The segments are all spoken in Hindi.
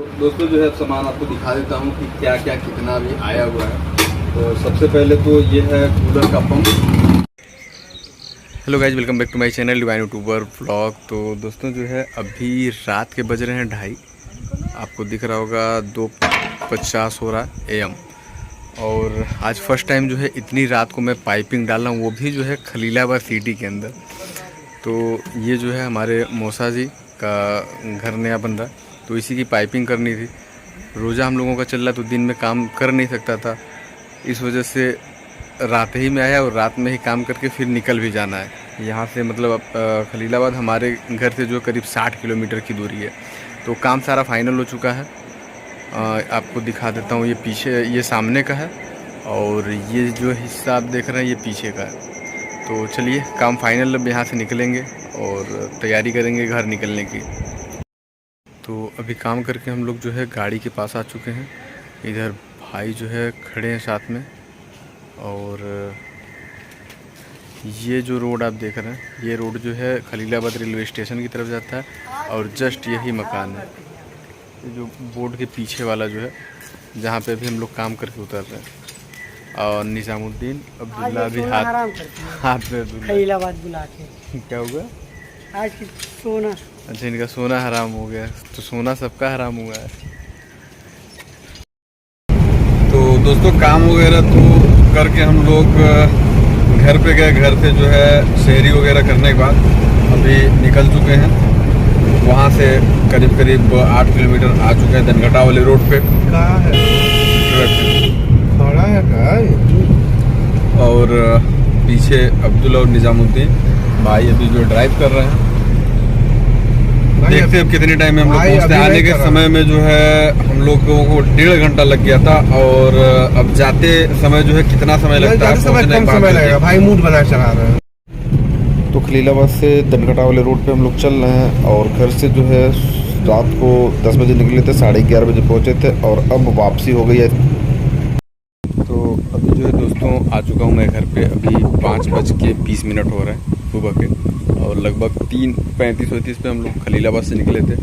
दोस्तों जो है सामान आपको दिखा देता हूँ कि क्या क्या कितना भी आया हुआ है। तो सबसे पहले तो ये है कूलर का pump. Hello guys, welcome back to my channel divine youtuber vlog. तो दोस्तों जो है अभी रात के बज रहे हैं 2:30। आपको दिख रहा होगा 2:50 हो रहा है AM। और आज फर्स्ट टाइम जो है इतनी रात को मैं पाइपिंग डाल रहा हूँ, वो भी जो है खलीलाबाद सिटी के अंदर। तो ये जो है हमारे मौसा जी का घर नया बन रहा, तो इसी की पाइपिंग करनी थी। रोज़ा हम लोगों का चल रहा तो दिन में काम कर नहीं सकता था, इस वजह से रात ही में आया और रात में ही काम करके फिर निकल भी जाना है यहाँ से। मतलब खलीलाबाद हमारे घर से जो करीब 60 किलोमीटर की दूरी है। तो काम सारा फाइनल हो चुका है। आपको दिखा देता हूँ, ये पीछे ये सामने का है और ये जो हिस्सा आप देख रहे हैं ये पीछे का है। तो चलिए काम फाइनल, अब यहाँ से निकलेंगे और तैयारी करेंगे घर निकलने की। तो अभी काम करके हम लोग जो है गाड़ी के पास आ चुके हैं। इधर भाई जो है खड़े हैं साथ में। और ये जो रोड आप देख रहे हैं, ये रोड जो है खलीलाबाद रेलवे स्टेशन की तरफ जाता है और जस्ट यही मकान है, ये जो बोर्ड के पीछे वाला जो है, जहाँ पे अभी हम लोग काम करके उतर रहे हैं। और निजामुद्दीन अब्दुल्ला भी हाथ में खलीलाबाद बुला के क्या हुआ आज की सोना। अच्छा, इनका सोना हराम हो गया। तो सोना सबका हराम हुआ है। तो दोस्तों काम वगैरह तो करके हम लोग घर पे गए। घर से जो है शहरी वगैरह करने के बाद अभी निकल चुके हैं। वहाँ से करीब करीब 8 किलोमीटर आ चुके हैं धनघटा वाले रोड पे। कहाँ है? खड़ा है कहाँ? और पीछे अब्दुल और निजामुद्दीन भाई अभी जो ड्राइव कर रहे हैं। देखते हैं अब कितने टाइम में हम लोग पहुँचते हैं। आने के समय में जो है हम लोगों को 1.5 घंटा लग गया था और अब जाते समय जो है कितना समय लगता है? कम समय लगेगा भाई, मूड बना चला रहे हैं। तो खलीलाबाद से धनघटा वाले रोड पे हम लोग चल रहे हैं और घर से जो है रात को 10 बजे निकले थे, 11:30 बजे पहुंचे थे और अब वापसी हो गई है। तो अभी जो है दोस्तों आ चुका हूँ मैं घर पे। अभी 5:20 हो रहे हैं सुबह के और लगभग 3:35 पे हम लोग खलीलाबाद से निकले थे।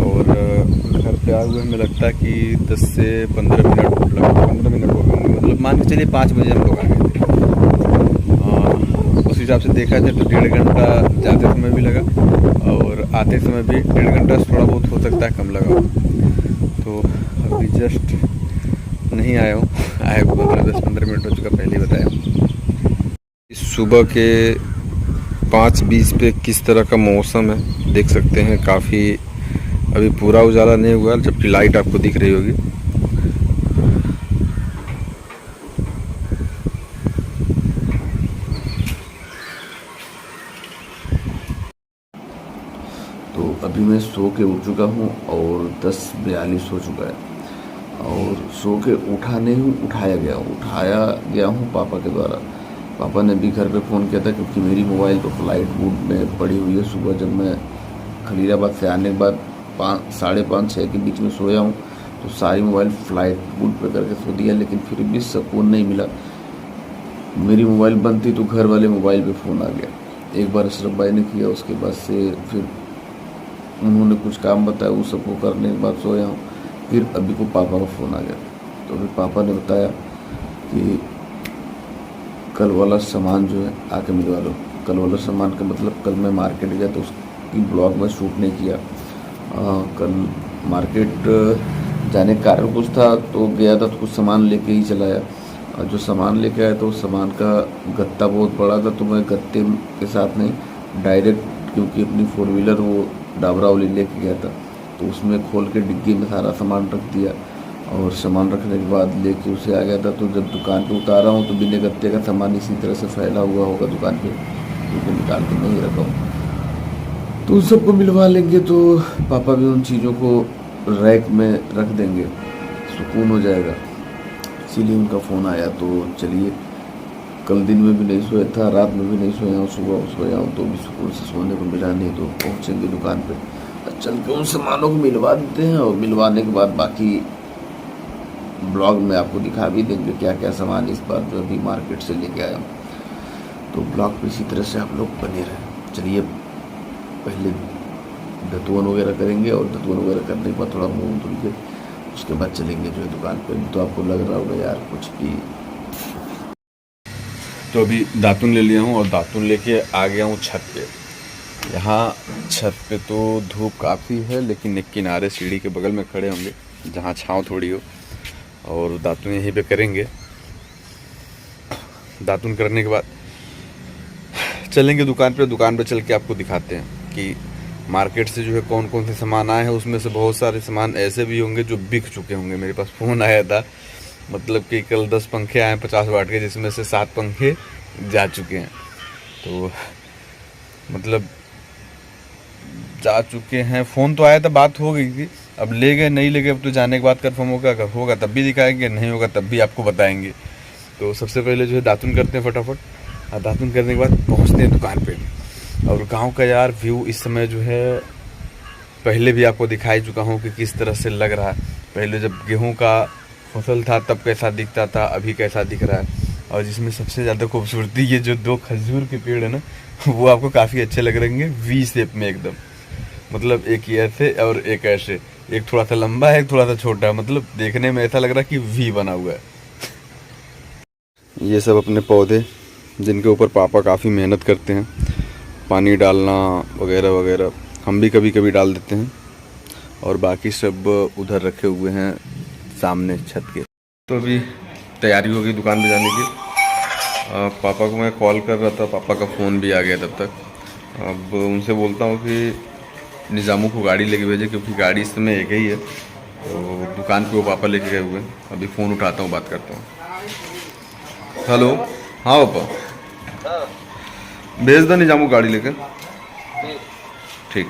और घर पे आए हुए हमें लगता है कि 10 से 15 मिनट लगभग 15 मिनट हो गए। मतलब मान के चलिए 5 बजे हम लोग आ गए थे। उस हिसाब से देखा जाए तो 1.5 घंटा जाते समय भी लगा और आते समय भी 1.5 घंटा थोड़ा बहुत हो सकता है कम लगा। तो अभी जस्ट नहीं आया हूँ, आया हुआ 10-15 मिनट हो चुका, पहले ही बताया। सुबह के 5:20 पे किस तरह का मौसम है देख सकते हैं। काफ़ी अभी पूरा उजाला नहीं हुआ, जबकि लाइट आपको दिख रही होगी। तो अभी मैं सो के उठ चुका हूँ और 10:42 हो चुका है और सो के उठाया गया हूँ पापा के द्वारा। पापा ने भी घर पे फ़ोन किया था क्योंकि मेरी मोबाइल तो फ्लाइट मोड में पड़ी हुई है। सुबह जब मैं खलीलाबाद से आने के बाद 5:30-6 के बीच में सोया हूँ तो सारी मोबाइल फ्लाइट मोड पे करके सो दिया, लेकिन फिर भी सुकून नहीं मिला। मेरी मोबाइल बंद थी तो घर वाले मोबाइल पे फ़ोन आ गया। एक बार अशरफ भाई ने किया, उसके बाद से फिर उन्होंने कुछ काम बताया, वो सबको करने के बाद सोया हूँ। फिर अभी को पापा का फ़ोन आ गया तो फिर पापा ने बताया कि कल वाला सामान जो है आके मिलवा लो। कल वाला सामान का मतलब कल मैं मार्केट गया तो उसकी ब्लॉग में शूट नहीं किया। कल मार्केट जाने का कारण कुछ था तो गया था तो कुछ सामान लेके ही चलाया। और जो सामान लेके आया तो उस सामान का गत्ता बहुत बड़ा था तो मैं गत्ते के साथ नहीं डायरेक्ट, क्योंकि अपनी 4 व्हीलर वो डाबरावली लेके गया था तो उसमें खोल के डिग्गी में सारा सामान रख दिया और सामान रखने के बाद लेके उसे आ गया था। तो जब दुकान पे उतारा हूँ तो बिना गत्ते का सामान इसी तरह से फैला हुआ होगा दुकान पे, क्योंकि निकाल के नहीं रखा हूँ। तो उन सबको मिलवा लेंगे तो पापा भी उन चीज़ों को रैक में रख देंगे, सुकून हो जाएगा। इसीलिए उनका फ़ोन आया। तो चलिए, कल दिन में भी नहीं सोया था, रात में भी नहीं सोया हूँ, सुबह सोया हूँ तो भी सुकून से सोने को मिला नहीं। तो पहुँचेंगे दुकान पे, चल के उन सामानों को मिलवा देते हैं और मिलवाने के बाद बाकी ब्लॉग में आपको दिखा भी देंगे क्या क्या सामान इस बार जो अभी मार्केट से लेके आया हूँ। तो ब्लॉग पे इसी तरह से आप लोग बने रहें। चलिए पहले धतवन वगैरह करेंगे और धतवन वगैरह करने के बाद थोड़ा मुँह धुल के उसके बाद चलेंगे जो है दुकान पे। तो आपको लग रहा होगा यार कुछ भी। तो अभी दातुन ले लिया हूँ और दातुन लेके आ गया हूँ छत पे। यहाँ छत पे तो धूप काफ़ी है, लेकिन एक किनारे सीढ़ी के बगल में खड़े होंगे जहाँ छाँव थोड़ी हो, और दातुन यहीं पे करेंगे। दातुन करने के बाद चलेंगे दुकान पे। दुकान पे चल के आपको दिखाते हैं कि मार्केट से जो है कौन कौन से सामान आए हैं। उसमें से बहुत सारे सामान ऐसे भी होंगे जो बिक चुके होंगे। मेरे पास फ़ोन आया था, मतलब कि कल 10 पंखे आए 50 वाट के, जिसमें से 7 पंखे जा चुके हैं। तो मतलब जा चुके हैं। फ़ोन तो आया था, बात हो गई थी, अब ले गए नहीं ले गए, अब तो जाने के बाद कंफर्म होगा। अगर होगा तब भी दिखाएंगे, नहीं होगा तब भी आपको बताएंगे। तो सबसे पहले जो है दातुन करते हैं फटाफट, और दातुन करने के बाद पहुंचते हैं दुकान पे। और गांव का यार व्यू इस समय जो है, पहले भी आपको दिखाई चुका हूं कि किस तरह से लग रहा है। पहले जब गेहूं का फसल था तब कैसा दिखता था, अभी कैसा दिख रहा है। और जिसमें सबसे ज़्यादा खूबसूरती ये जो 2 खजूर के पेड़ है ना, वो आपको काफ़ी अच्छे लग रहेंगे, वी शेप में एकदम। मतलब एक ये ऐसे और एक ऐसे, एक थोड़ा सा लंबा है, एक थोड़ा सा छोटा है। मतलब देखने में ऐसा लग रहा है कि वी बना हुआ है। ये सब अपने पौधे जिनके ऊपर पापा काफ़ी मेहनत करते हैं, पानी डालना वगैरह वगैरह, हम भी कभी कभी डाल देते हैं। और बाकी सब उधर रखे हुए हैं सामने छत के। तो अभी तैयारी हो गई दुकान पे जाने की। पापा को मैं कॉल कर रहा था, पापा का फ़ोन भी आ गया तब तक। अब उनसे बोलता हूँ कि निज़ामू को गाड़ी लेके भेजे, क्योंकि गाड़ी इस समय एक ही है। तो दुकान पे वो पापा लेके गए हुए हैं। अभी फ़ोन उठाता हूँ, बात करता हूँ। हेलो, हाँ पापा, भेज दो निज़ामू गाड़ी लेकर। ठीक,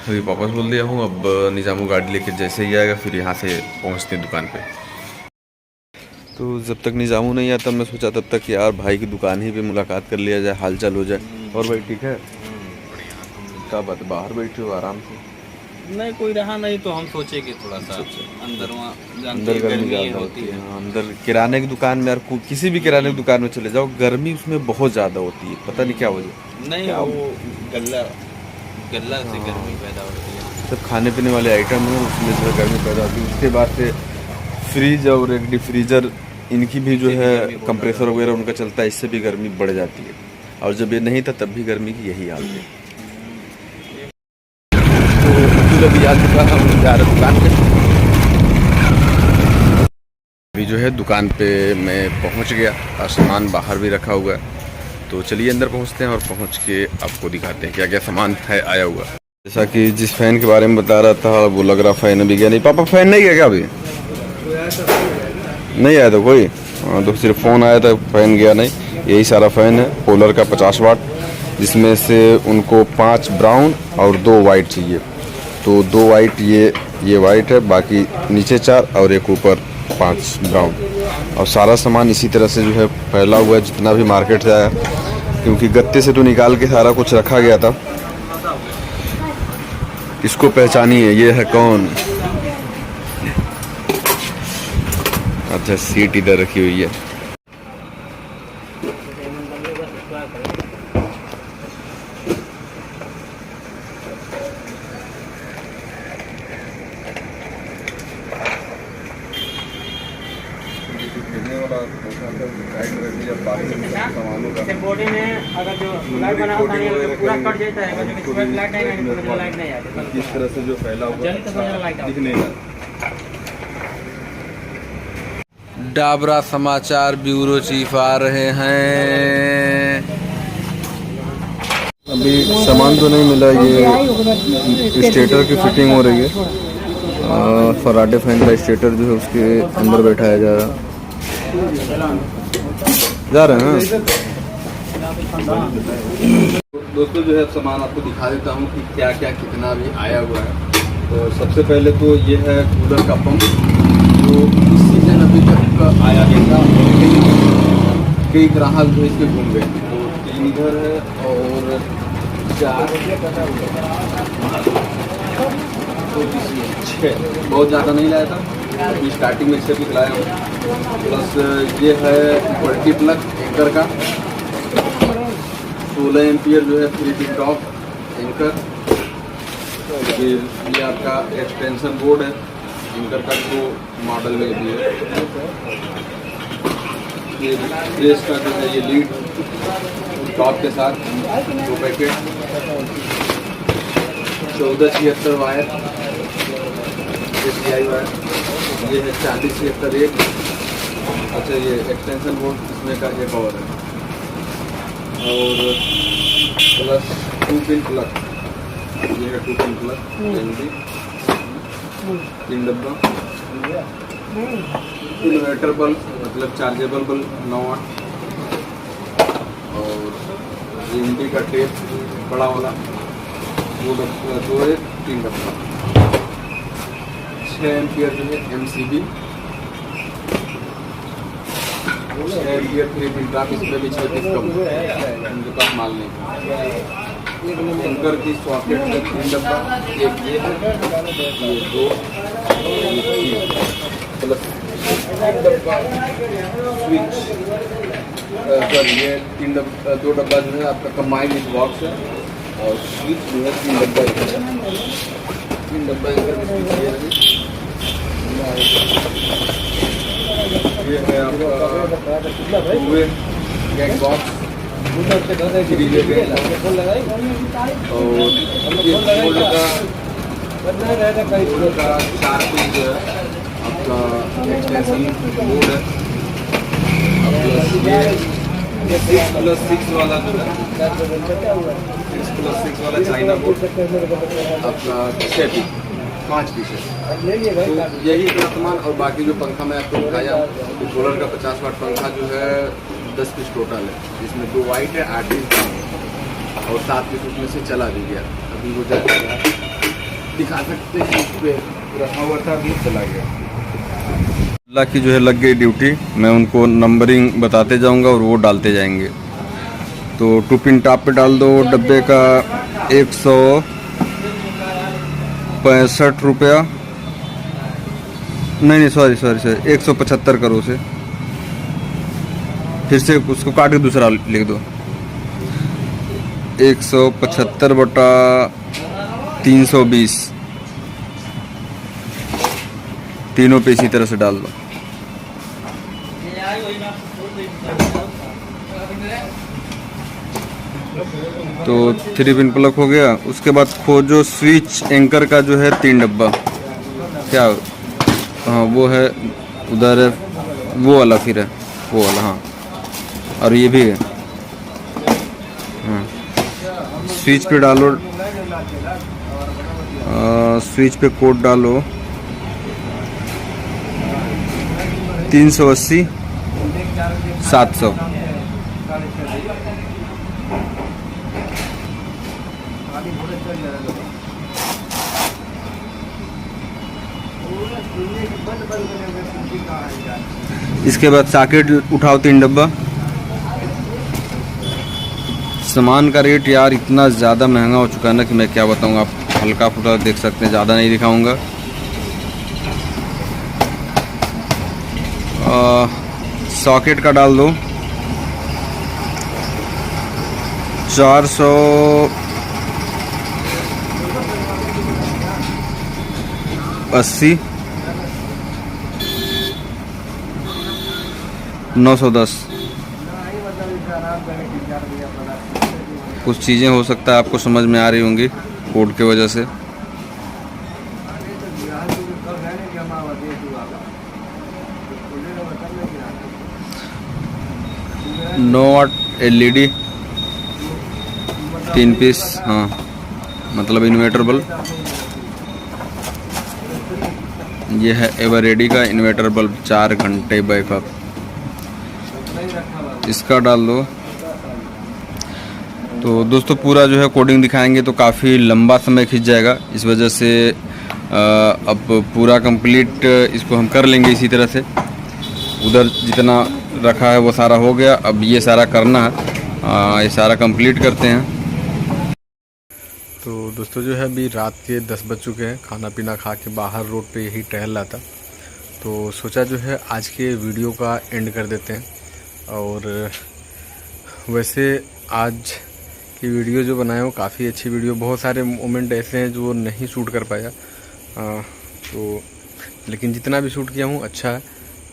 अभी वापस बोल दिया हूँ। अब निज़ामू गाड़ी लेकर जैसे ही आएगा फिर यहाँ से पहुँचते हैं दुकान पे। तो जब तक निज़ामू नहीं आता, मैं सोचा तब तक यार भाई की दुकान ही पे मुलाकात कर लिया जाए, हाल चाल हो जाए। और भाई ठीक है? क्या बात है, बाहर बैठे हो आराम से? नहीं कोई रहा नहीं तो हम सोचे कि थोड़ा सा अंदर वहाँ अंदर गर्मी ज़्यादा होती है। हाँ, अंदर किराने की दुकान में यार, किसी भी किराने की दुकान में चले जाओ, गर्मी उसमें बहुत ज़्यादा होती है। पता नहीं क्या वजह। नहीं वो गल्ला से गर्मी पैदा होती है। सब खाने पीने वाले आइटम हैं, उसमें जो है गर्मी पैदा होती है। उसके बाद से फ्रिज और एक डीप फ्रीजर, इनकी भी जो है कंप्रेसर वगैरह उनका चलता है, इससे भी गर्मी बढ़ जाती है। और जब ये नहीं था तब भी गर्मी की यही हाल थी। तो अभी आ चुका हम जा रहे दुकान पे। अभी जो है दुकान पे मैं पहुंच गया और सामान बाहर भी रखा हुआ है। तो चलिए अंदर पहुंचते हैं और पहुंच के आपको दिखाते हैं क्या क्या सामान है आया हुआ। जैसा कि जिस फ़ैन के बारे में बता रहा था, वो लग रहा फ़ैन अभी गया नहीं। पापा फ़ैन नहीं गया क्या अभी? नहीं आया था कोई? हाँ, तो सिर्फ फ़ोन आया था, फ़ैन गया नहीं। यही सारा फ़ैन है पोलर का 50 वाट, जिसमें से उनको 5 ब्राउन और 2 वाइट चाहिए। तो 2 वाइट ये वाइट है, बाकी नीचे 4 और एक ऊपर 5 ब्राउन। और सारा सामान इसी तरह से जो है फैला हुआ है, जितना भी मार्केट से आया, क्योंकि गत्ते से तो निकाल के सारा कुछ रखा गया था। इसको पहचानिए, ये है कौन? अच्छा, सीट इधर रखी हुई है। बॉडी में अगर जो लाइट बना होता है पूरा कट जाता है, अगर जो लाइट नहीं तो लाइट नहीं आती। इस तरह से जो फैला हुआ है दिखने का। डाबरा समाचार ब्यूरो चीफ आ रहे हैं। अभी सामान तो नहीं मिला, ये स्टेटर की फिटिंग हो रही है। फराडे फैन का स्टेटर जो है उसके अंदर बैठाया जा रहे हैं। दोस्तों जो है सामान आपको दिखा देता हूँ कि क्या क्या कितना भी आया हुआ है। तो सबसे पहले तो ये है कूलर का पंप, जो इस सीजन अभी तक आया नहीं था। कई ग्राहक जो इसके घूम गए। तो 3 इधर है और 4 6, बहुत ज़्यादा नहीं लाया था, अभी स्टार्टिंग में से भी लाया हूँ। प्लस ये है मल्टीप्लग एंकर का। 16 एम्पियर जो है 3 पिन टॉप एंकर। फिर ये आपका एक्सटेंशन बोर्ड है, एंकर का 2 मॉडल में भी है। ये प्रेस का जो है ये लीड टॉप के साथ 2 पैकेट, 1476 वायर, SCI वायर, ये है 4076 एक। अच्छा ये एक्सटेंशन बोर्ड इसमें का एक और है, और प्लस 2 पिन प्लग, ये है 2 पिन प्लग, 3 डब्बा। इन्वर्टर बल्ब मतलब चार्जेबल बल्ब 9 वाट, और एमडी का टेप बड़ा वाला 2 है, 3 डब्बा। 6 एम्पियर जो है MCB, 6 एम्पियर 3 पिन टॉप, इसमें भी 6 पीस कम है, उनके पास माल नहीं। एंकर की सॉकेट में 3 डब्बा, एक ये है, ये 2, ये 3 प्लस 3 डब्बा स्विच, सॉरी ये 2 डब्बा जो है आपका कंबाइंड इस बॉक्स है, और स्विच जो है 3 डब्बा, 3 डब्बा ये है आपका गैंग बॉक्स, और ये गोल्ड का 4 पीस जो है आपका एक्सटेंशन बोर्ड है, ये 6+6 वाला जो है 6+6 वाला चाइना बोर्ड आपका 6 पीस 5 पीस है। तो यही इतना सामान, और बाकी जो पंखा मैं आपको दिखाया, तो कूलर का 50 वाट पंखा जो है 10 पीस टोटल है, जिसमें 2 वाइट है, 8 पीस ब्राउन है, और 7 पीस उसमें से चला भी गया। अभी वो जाएगा दिखा सकते हैं, इस पे रखा हुआ था, अभी चला गया। अल्लाह की जो है लग गई ड्यूटी, मैं उनको नंबरिंग बताते जाऊंगा और वो डालते जाएंगे। तो 2 पिन टॉप पे डाल दो, डब्बे का 165 रुपया, नहीं सॉरी 175 करो उसे, फिर से उसको काट के दूसरा लिख दो, 175 बटा 320, तीनों पे इसी तरह से डाल दो। तो 3 पिन प्लग हो गया। उसके बाद खोजो स्विच एंकर का जो है 3 डब्बा, क्या हाँ वो है उधर है, वो वाला, फिर है वो वाला, हाँ और ये भी है। हाँ स्विच पे डालो, स्विच पे कोड डालो 380 700। इसके बाद सॉकेट उठाओ 3 डब्बा। सामान का रेट यार इतना ज़्यादा महंगा हो चुका है ना कि मैं क्या बताऊँ, आप हल्का फुल्का देख सकते हैं, ज़्यादा नहीं दिखाऊंगा। सॉकेट का डाल दो 480 910। कुछ चीज़ें हो सकता है आपको समझ में आ रही होंगी कोड की वजह से। नो वाट LED 3 पीस, हाँ मतलब इन्वर्टर बल्ब। ये है एवरेडी का इन्वर्टर बल्ब, 4 घंटे बैकअप। इसका डाल दो। तो दोस्तों पूरा जो है कोडिंग दिखाएंगे तो काफ़ी लंबा समय खिंच जाएगा, इस वजह से अब पूरा कंप्लीट इसको हम कर लेंगे इसी तरह से। उधर जितना रखा है वो सारा हो गया, अब ये सारा करना है, ये सारा कंप्लीट करते हैं। तो दोस्तों जो है अभी रात के 10 बज चुके हैं, खाना पीना खा के बाहर रोड पे यही टहल रहा था, तो सोचा जो है आज के वीडियो का एंड कर देते हैं। और वैसे आज कि वीडियो जो बनाया वो काफ़ी अच्छी वीडियो, बहुत सारे मोमेंट ऐसे हैं जो नहीं शूट कर पाया, तो लेकिन जितना भी शूट किया हूँ अच्छा है।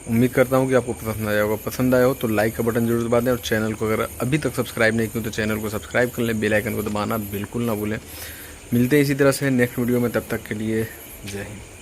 उम्मीद करता हूँ कि आपको पसंद आया होगा। पसंद आया हो तो लाइक का बटन जरूर दबा दें, और चैनल को अगर अभी तक सब्सक्राइब नहीं किया तो चैनल को सब्सक्राइब कर लें, बेल आइकन को दबाना बिल्कुल ना भूलें। मिलते हैं इसी तरह से नेक्स्ट वीडियो में, तब तक के लिए जय हिंद।